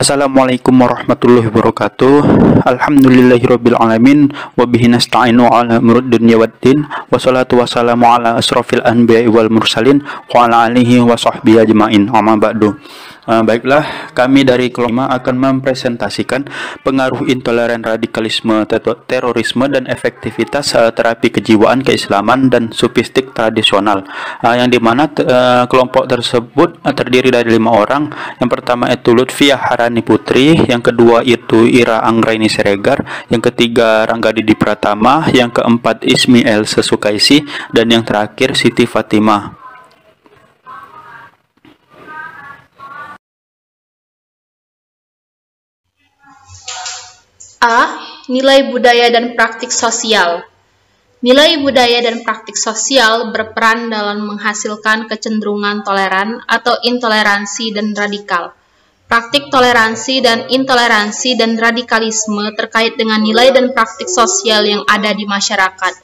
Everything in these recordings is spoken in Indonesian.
Assalamualaikum warahmatullahi wabarakatuh. Alhamdulillahirabbil alamin wa bihi nasta'inu ala umuri dunya waddin. Wassalatu wassalamu ala asrofil anbiya'i wal mursalin wa ala alihi wa sahbihi ajmain. Amma ba'du. Baiklah, kami dari kelompok akan mempresentasikan pengaruh intoleran, radikalisme, terorisme, dan efektivitas terapi kejiwaan, keislaman, dan sufistik tradisional. Yang dimana kelompok tersebut terdiri dari 5 orang. Yang pertama itu Lutfiah Harani Putri, yang kedua itu Ira Anggraini Siregar, yang ketiga Rangga Didi Pratama, yang keempat Ismi El Sesukaisi, dan yang terakhir Siti Fatimah. A. Nilai budaya dan praktik sosial. Nilai budaya dan praktik sosial berperan dalam menghasilkan kecenderungan toleran atau intoleransi dan radikal. Praktik toleransi dan intoleransi dan radikalisme terkait dengan nilai dan praktik sosial yang ada di masyarakat.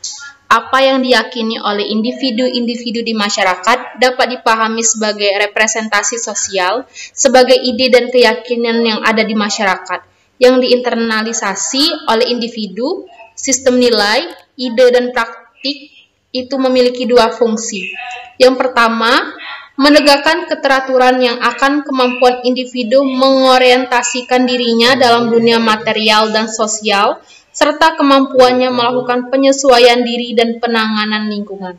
Apa yang diyakini oleh individu-individu di masyarakat dapat dipahami sebagai representasi sosial, sebagai ide dan keyakinan yang ada di masyarakat, yang diinternalisasi oleh individu. Sistem nilai, ide, dan praktik itu memiliki 2 fungsi. Yang pertama, menegakkan keteraturan yang akan kemampuan individu mengorientasikan dirinya dalam dunia material dan sosial, serta kemampuannya melakukan penyesuaian diri dan penanganan lingkungan.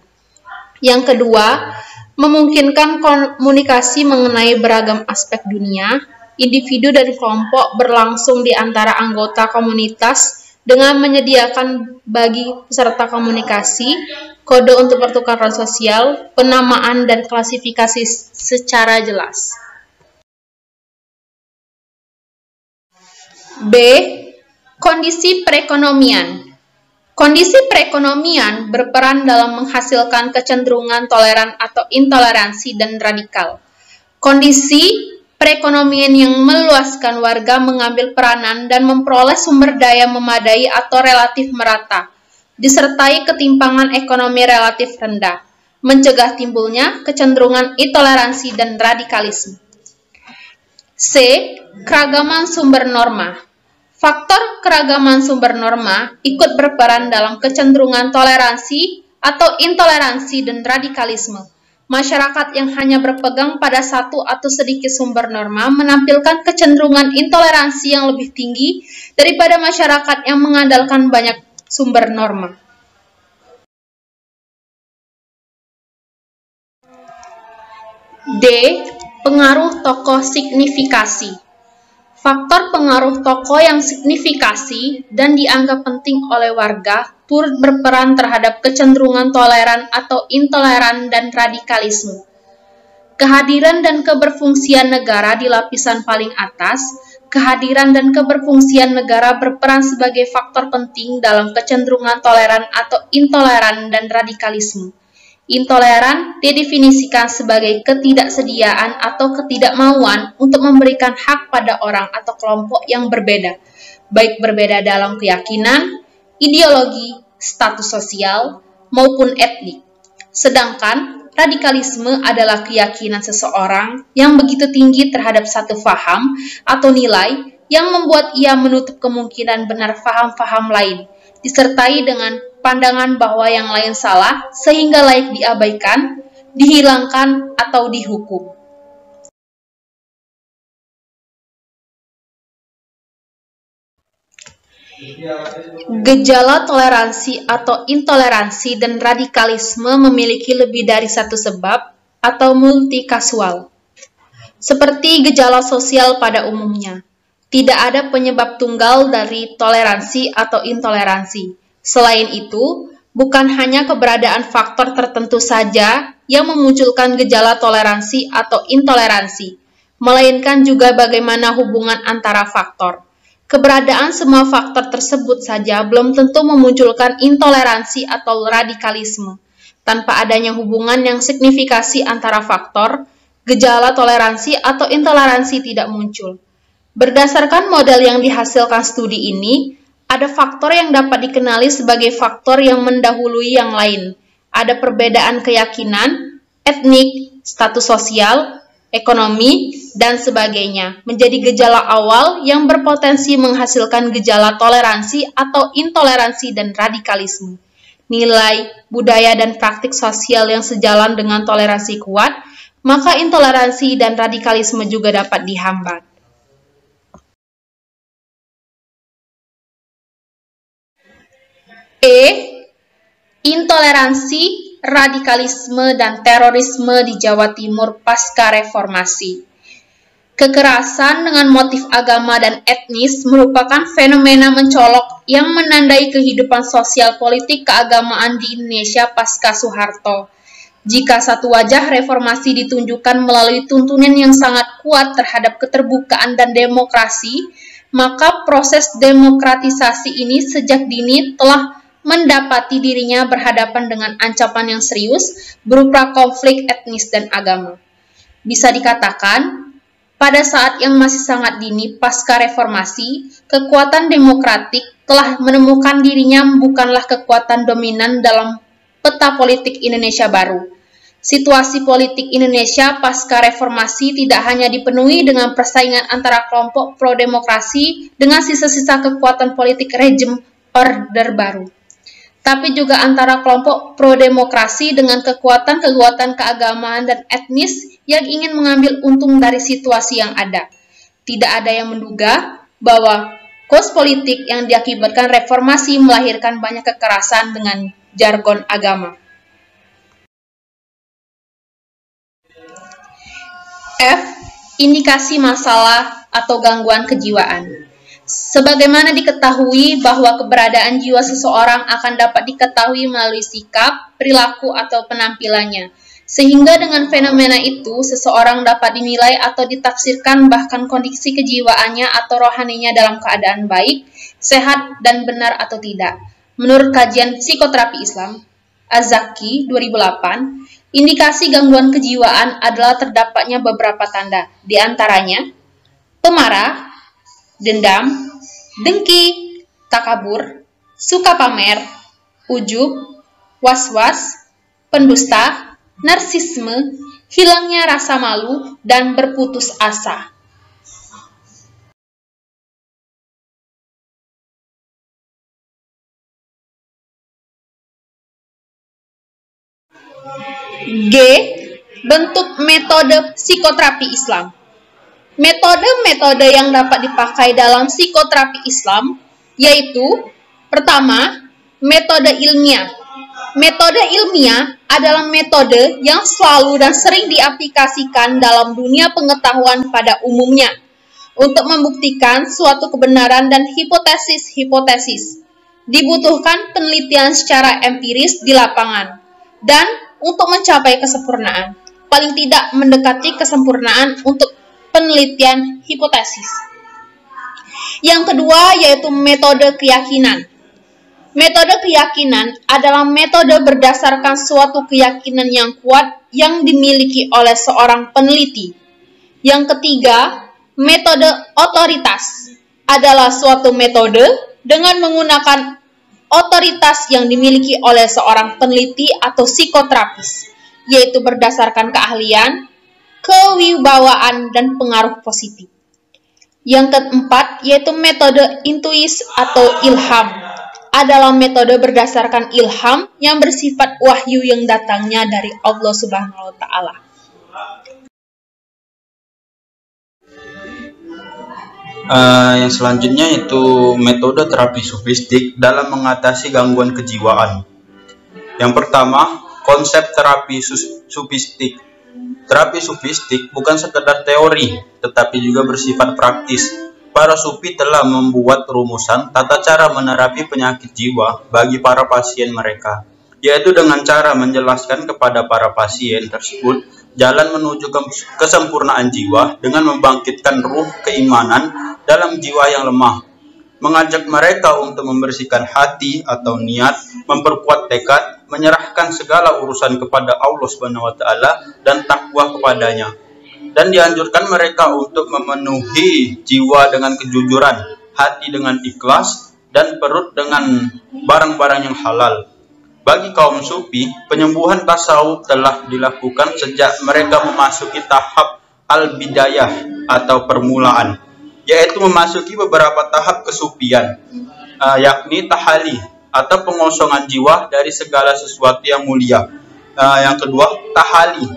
Yang kedua, memungkinkan komunikasi mengenai beragam aspek dunia, individu dan kelompok berlangsung di antara anggota komunitas dengan menyediakan bagi peserta komunikasi kode untuk pertukaran sosial, penamaan, dan klasifikasi secara jelas. B. Kondisi perekonomian. Kondisi perekonomian berperan dalam menghasilkan kecenderungan toleran atau intoleransi dan radikal. Kondisi perekonomian yang meluaskan warga mengambil peranan dan memperoleh sumber daya memadai atau relatif merata, disertai ketimpangan ekonomi relatif rendah, mencegah timbulnya kecenderungan intoleransi dan radikalisme. C. Keragaman sumber norma. Faktor keragaman sumber norma ikut berperan dalam kecenderungan toleransi atau intoleransi dan radikalisme. Masyarakat yang hanya berpegang pada satu atau sedikit sumber norma menampilkan kecenderungan intoleransi yang lebih tinggi daripada masyarakat yang mengandalkan banyak sumber norma. D. Pengaruh tokoh signifikasi. Faktor pengaruh tokoh yang signifikasi dan dianggap penting oleh warga turut berperan terhadap kecenderungan toleran atau intoleran dan radikalisme. Kehadiran dan keberfungsian negara di lapisan paling atas, kehadiran dan keberfungsian negara berperan sebagai faktor penting dalam kecenderungan toleran atau intoleran dan radikalisme. Intoleran didefinisikan sebagai ketidaksediaan atau ketidakmauan untuk memberikan hak pada orang atau kelompok yang berbeda, baik berbeda dalam keyakinan, ideologi, status sosial, maupun etnik. Sedangkan radikalisme adalah keyakinan seseorang yang begitu tinggi terhadap satu faham atau nilai yang membuat ia menutup kemungkinan benar faham-faham lain, disertai dengan pandangan bahwa yang lain salah sehingga layak diabaikan, dihilangkan, atau dihukum. Gejala toleransi atau intoleransi dan radikalisme memiliki lebih dari satu sebab atau multikasual. Seperti gejala sosial pada umumnya, tidak ada penyebab tunggal dari toleransi atau intoleransi. Selain itu, bukan hanya keberadaan faktor tertentu saja yang memunculkan gejala toleransi atau intoleransi, melainkan juga bagaimana hubungan antara faktor. Keberadaan semua faktor tersebut saja belum tentu memunculkan intoleransi atau radikalisme. Tanpa adanya hubungan yang signifikasi antara faktor, gejala toleransi atau intoleransi tidak muncul. Berdasarkan model yang dihasilkan studi ini, ada faktor yang dapat dikenali sebagai faktor yang mendahului yang lain. Ada perbedaan keyakinan, etnik, status sosial, ekonomi, dan sebagainya menjadi gejala awal yang berpotensi menghasilkan gejala toleransi atau intoleransi dan radikalisme. Nilai, budaya, dan praktik sosial yang sejalan dengan toleransi kuat, maka intoleransi dan radikalisme juga dapat dihambat. Intoleransi, radikalisme, dan terorisme di Jawa Timur pasca reformasi. Kekerasan dengan motif agama dan etnis merupakan fenomena mencolok yang menandai kehidupan sosial politik keagamaan di Indonesia pasca Soeharto. Jika satu wajah reformasi ditunjukkan melalui tuntunan yang sangat kuat terhadap keterbukaan dan demokrasi, maka proses demokratisasi ini sejak dini telah mendapati dirinya berhadapan dengan ancaman yang serius berupa konflik etnis dan agama. Bisa dikatakan, pada saat yang masih sangat dini pasca reformasi, kekuatan demokratik telah menemukan dirinya bukanlah kekuatan dominan dalam peta politik Indonesia baru. Situasi politik Indonesia pasca reformasi tidak hanya dipenuhi dengan persaingan antara kelompok pro-demokrasi dengan sisa-sisa kekuatan politik rejim Orde Baru, tapi juga antara kelompok pro-demokrasi dengan kekuatan-kekuatan keagamaan dan etnis yang ingin mengambil untung dari situasi yang ada. Tidak ada yang menduga bahwa kos politik yang diakibatkan reformasi melahirkan banyak kekerasan dengan jargon agama. Indikasi masalah atau gangguan kejiwaan. Sebagaimana diketahui bahwa keberadaan jiwa seseorang akan dapat diketahui melalui sikap, perilaku, atau penampilannya. Sehingga dengan fenomena itu, seseorang dapat dinilai atau ditafsirkan bahkan kondisi kejiwaannya atau rohaninya dalam keadaan baik, sehat, dan benar atau tidak. Menurut kajian psikoterapi Islam, Az-Zaki 2008, indikasi gangguan kejiwaan adalah terdapatnya beberapa tanda, di antaranya pemarah, dendam, dengki, takabur, suka pamer, ujub, was-was, pendusta, narsisme, hilangnya rasa malu, dan berputus asa. G. Bentuk metode psikoterapi Islam. Metode-metode yang dapat dipakai dalam psikoterapi Islam yaitu: pertama, metode ilmiah. Metode ilmiah adalah metode yang selalu dan sering diaplikasikan dalam dunia pengetahuan pada umumnya untuk membuktikan suatu kebenaran dan hipotesis-hipotesis. Dibutuhkan penelitian secara empiris di lapangan dan untuk mencapai kesempurnaan, paling tidak mendekati kesempurnaan untuk penelitian hipotesis. Yang kedua yaitu metode keyakinan. Metode keyakinan adalah metode berdasarkan suatu keyakinan yang kuat yang dimiliki oleh seorang peneliti. Yang ketiga, metode otoritas adalah suatu metode dengan menggunakan otoritas yang dimiliki oleh seorang peneliti atau psikoterapis, yaitu berdasarkan keahlian, kewibawaan, dan pengaruh positif. Yang keempat, yaitu metode intuis atau ilham, adalah metode berdasarkan ilham yang bersifat wahyu yang datangnya dari Allah Subhanahu wa Ta'ala. Yang selanjutnya itu metode terapi sofistik dalam mengatasi gangguan kejiwaan. Yang pertama, konsep terapi sofistik. Terapi sofistik bukan sekedar teori, tetapi juga bersifat praktis. Para sufi telah membuat rumusan tata cara menerapi penyakit jiwa bagi para pasien mereka, yaitu dengan cara menjelaskan kepada para pasien tersebut jalan menuju kesempurnaan jiwa dengan membangkitkan ruh keimanan dalam jiwa yang lemah, mengajak mereka untuk membersihkan hati atau niat, memperkuat tekad, menyerahkan segala urusan kepada Allah Subhanahu wa Ta'ala dan takwa kepadanya, dan dianjurkan mereka untuk memenuhi jiwa dengan kejujuran, hati dengan ikhlas, dan perut dengan barang-barang yang halal. Bagi kaum sufi, penyembuhan tasawuf telah dilakukan sejak mereka memasuki tahap al-bidayah atau permulaan, yaitu memasuki beberapa tahap kesufian, yakni tahali atau pengosongan jiwa dari segala sesuatu yang mulia. Yang kedua, tahali,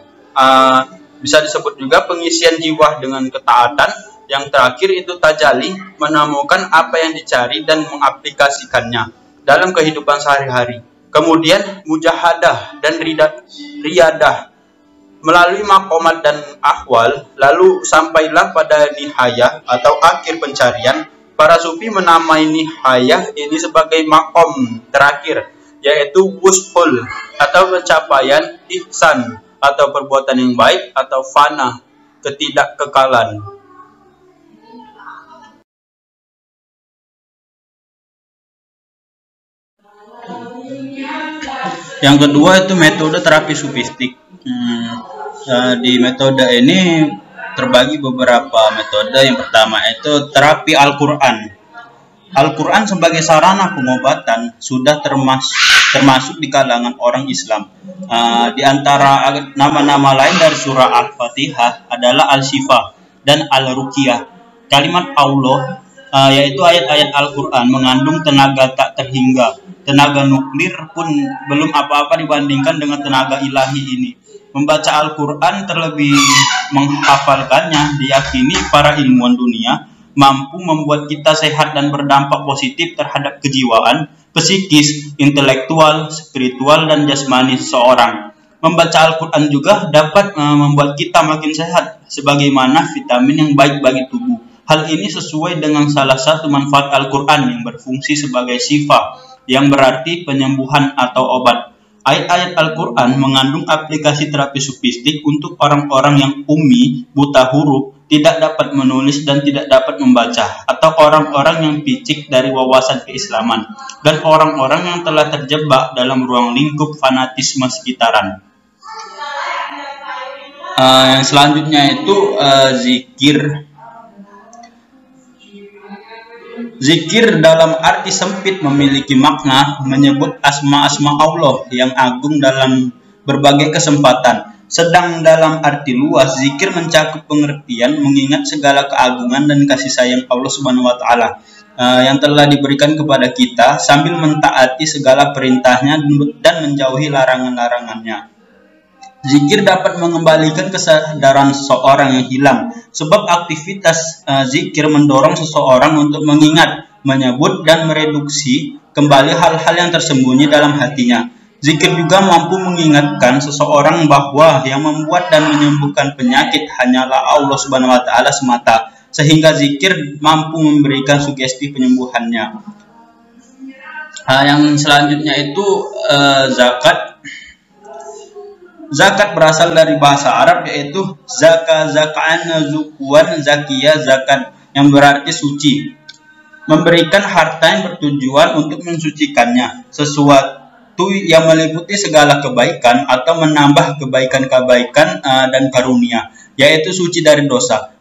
bisa disebut juga pengisian jiwa dengan ketaatan. Yang terakhir itu tajali, menemukan apa yang dicari dan mengaplikasikannya dalam kehidupan sehari-hari. Kemudian mujahadah dan riyadah melalui makomat dan ahwal, lalu sampailah pada nihayah atau akhir pencarian. Para sufi menamai nihayah ini sebagai makom terakhir, yaitu wushul atau pencapaian ihsan atau perbuatan yang baik, atau fana, ketidakkekalan. Yang kedua itu metode terapi sufistik. Di metode ini terbagi beberapa metode. Yang pertama itu terapi Al-Quran. Al-Quran sebagai sarana pengobatan sudah termasuk di kalangan orang Islam. Di antara nama-nama lain dari surah Al-Fatihah adalah Al-Shifa dan Al-Ruqyah. Kalimat Allah, yaitu ayat-ayat Al-Quran, mengandung tenaga tak terhingga. Tenaga nuklir pun belum apa-apa dibandingkan dengan tenaga ilahi ini. Membaca Al-Quran terlebih menghafalkannya diyakini para ilmuwan dunia mampu membuat kita sehat dan berdampak positif terhadap kejiwaan, psikis, intelektual, spiritual, dan jasmani seseorang. Membaca Al-Quran juga dapat membuat kita makin sehat, sebagaimana vitamin yang baik bagi tubuh. Hal ini sesuai dengan salah satu manfaat Al-Quran yang berfungsi sebagai syifa, yang berarti penyembuhan atau obat. Ayat-ayat Al-Quran mengandung aplikasi terapi sufistik untuk orang-orang yang ummi, buta huruf, tidak dapat menulis dan tidak dapat membaca, atau orang-orang yang picik dari wawasan keislaman, dan orang-orang yang telah terjebak dalam ruang lingkup fanatisme sekitaran. Yang selanjutnya itu zikir. Zikir dalam arti sempit memiliki makna menyebut asma-asma Allah yang agung dalam berbagai kesempatan. Sedang dalam arti luas, zikir mencakup pengertian mengingat segala keagungan dan kasih sayang Allah Subhanahu wa taala yang telah diberikan kepada kita sambil mentaati segala perintahnya dan menjauhi larangan-larangannya. Zikir dapat mengembalikan kesadaran seseorang yang hilang, sebab aktivitas zikir mendorong seseorang untuk mengingat, menyebut, dan mereduksi kembali hal-hal yang tersembunyi dalam hatinya. Zikir juga mampu mengingatkan seseorang bahwa yang membuat dan menyembuhkan penyakit hanyalah Allah Subhanahu wa taala semata, sehingga zikir mampu memberikan sugesti penyembuhannya. Yang selanjutnya itu zakat. Zakat berasal dari bahasa Arab, yaitu zaka'an, zukuan, zakiyah, zakat, yang berarti suci. Memberikan harta yang bertujuan untuk mensucikannya, sesuatu yang meliputi segala kebaikan atau menambah kebaikan-kebaikan dan karunia, yaitu suci dari dosa.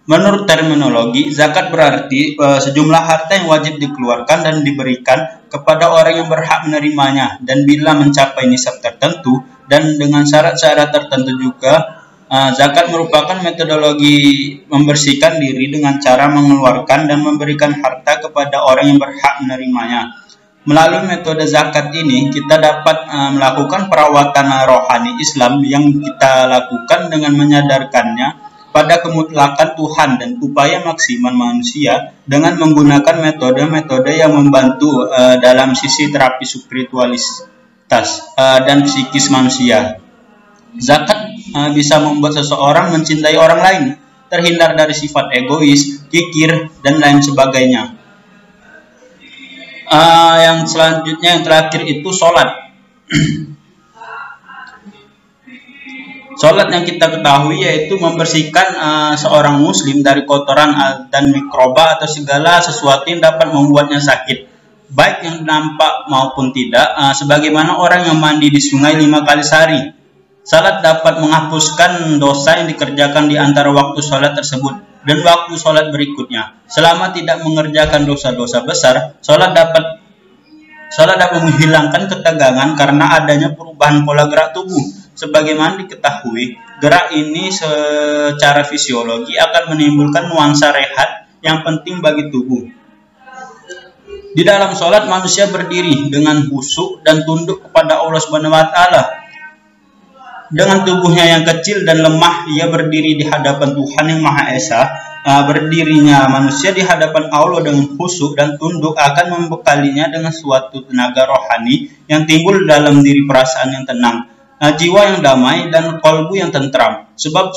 Menurut terminologi, zakat berarti sejumlah harta yang wajib dikeluarkan dan diberikan kepada orang yang berhak menerimanya, dan bila mencapai nisab tertentu dan dengan syarat-syarat tertentu juga. Zakat merupakan metodologi membersihkan diri dengan cara mengeluarkan dan memberikan harta kepada orang yang berhak menerimanya. Melalui metode zakat ini, kita dapat melakukan perawatan rohani Islam yang kita lakukan dengan menyadarkannya pada kemutlakan Tuhan dan upaya maksimal manusia dengan menggunakan metode-metode yang membantu dalam sisi terapi spiritualitas dan psikis manusia. Zakat bisa membuat seseorang mencintai orang lain, terhindar dari sifat egois, kikir, dan lain sebagainya. Yang selanjutnya, yang terakhir itu sholat. Sholat yang kita ketahui yaitu membersihkan seorang muslim dari kotoran dan mikroba atau segala sesuatu yang dapat membuatnya sakit, baik yang nampak maupun tidak, sebagaimana orang yang mandi di sungai 5 kali sehari. Salat dapat menghapuskan dosa yang dikerjakan di antara waktu sholat tersebut dan waktu sholat berikutnya. Selama tidak mengerjakan dosa-dosa besar, sholat dapat menghilangkan ketegangan karena adanya perubahan pola gerak tubuh, Sebagaimana diketahui, gerak ini secara fisiologi akan menimbulkan nuansa rehat yang penting bagi tubuh. Di dalam sholat, manusia berdiri dengan khusyuk dan tunduk kepada Allah Subhanahu wa Ta'ala. Dengan tubuhnya yang kecil dan lemah, ia berdiri di hadapan Tuhan yang Maha Esa. Berdirinya manusia di hadapan Allah dengan khusyuk dan tunduk akan membekalinya dengan suatu tenaga rohani yang timbul dalam diri, perasaan yang tenang, jiwa yang damai, dan kalbu yang tentram. Sebab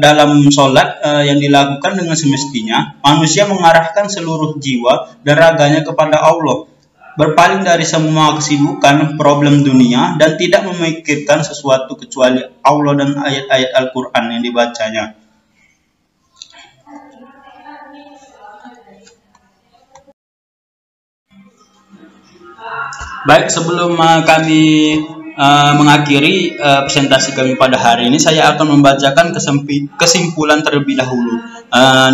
dalam sholat yang dilakukan dengan semestinya, manusia mengarahkan seluruh jiwa dan raganya kepada Allah, berpaling dari semua kesibukan problem dunia, dan tidak memikirkan sesuatu kecuali Allah dan ayat-ayat Al-Quran yang dibacanya. Baik, sebelum kami mengakhiri presentasi kami pada hari ini, saya akan membacakan kesimpulan terlebih dahulu.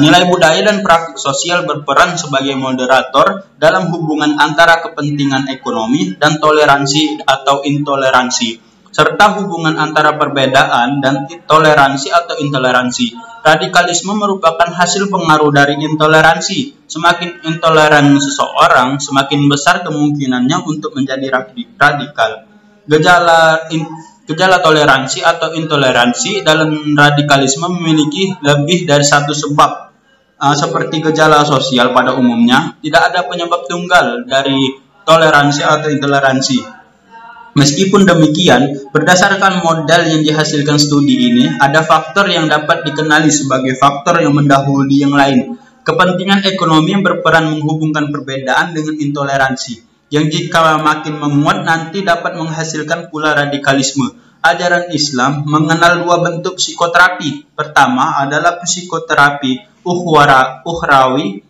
Nilai budaya dan praktik sosial berperan sebagai moderator dalam hubungan antara kepentingan ekonomi dan toleransi atau intoleransi, serta hubungan antara perbedaan dan toleransi atau intoleransi. Radikalisme merupakan hasil pengaruh dari intoleransi. Semakin intoleran seseorang, semakin besar kemungkinannya untuk menjadi radikal. Gejala toleransi atau intoleransi dalam radikalisme memiliki lebih dari satu sebab. Seperti gejala sosial pada umumnya, tidak ada penyebab tunggal dari toleransi atau intoleransi. Meskipun demikian, berdasarkan modal yang dihasilkan studi ini, ada faktor yang dapat dikenali sebagai faktor yang mendahului yang lain. Kepentingan ekonomi yang berperan menghubungkan perbedaan dengan intoleransi, yang jika makin menguat nanti dapat menghasilkan pula radikalisme. Ajaran Islam mengenal dua bentuk psikoterapi. Pertama adalah psikoterapi ukhrawi,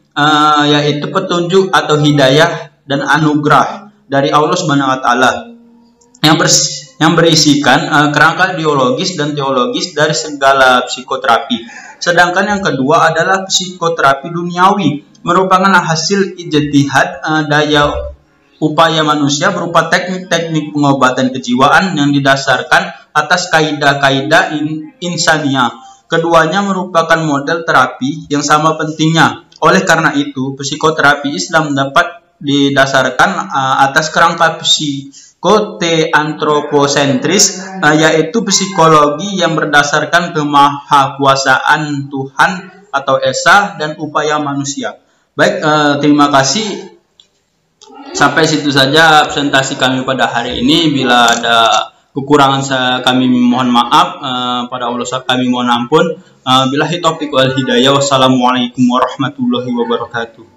yaitu petunjuk atau hidayah dan anugerah dari Allah Subhanahu wa Ta'ala, yang berisikan kerangka ideologis dan teologis dari segala psikoterapi. Sedangkan yang kedua adalah psikoterapi duniawi, merupakan hasil ijtihad daya upaya manusia berupa teknik-teknik pengobatan kejiwaan yang didasarkan atas kaidah-kaidah insania. Keduanya merupakan model terapi yang sama pentingnya. Oleh karena itu, psikoterapi Islam dapat didasarkan atas kerangka psikoteantroposentris, yaitu psikologi yang berdasarkan kemahakuasaan Tuhan atau Esa dan upaya manusia. Baik, terima kasih. Sampai situ saja presentasi kami pada hari ini. Bila ada kekurangan kami mohon maaf, pada Allah kami mohon ampun. Billahi taufiq wal hidayah. Wassalamualaikum warahmatullahi wabarakatuh.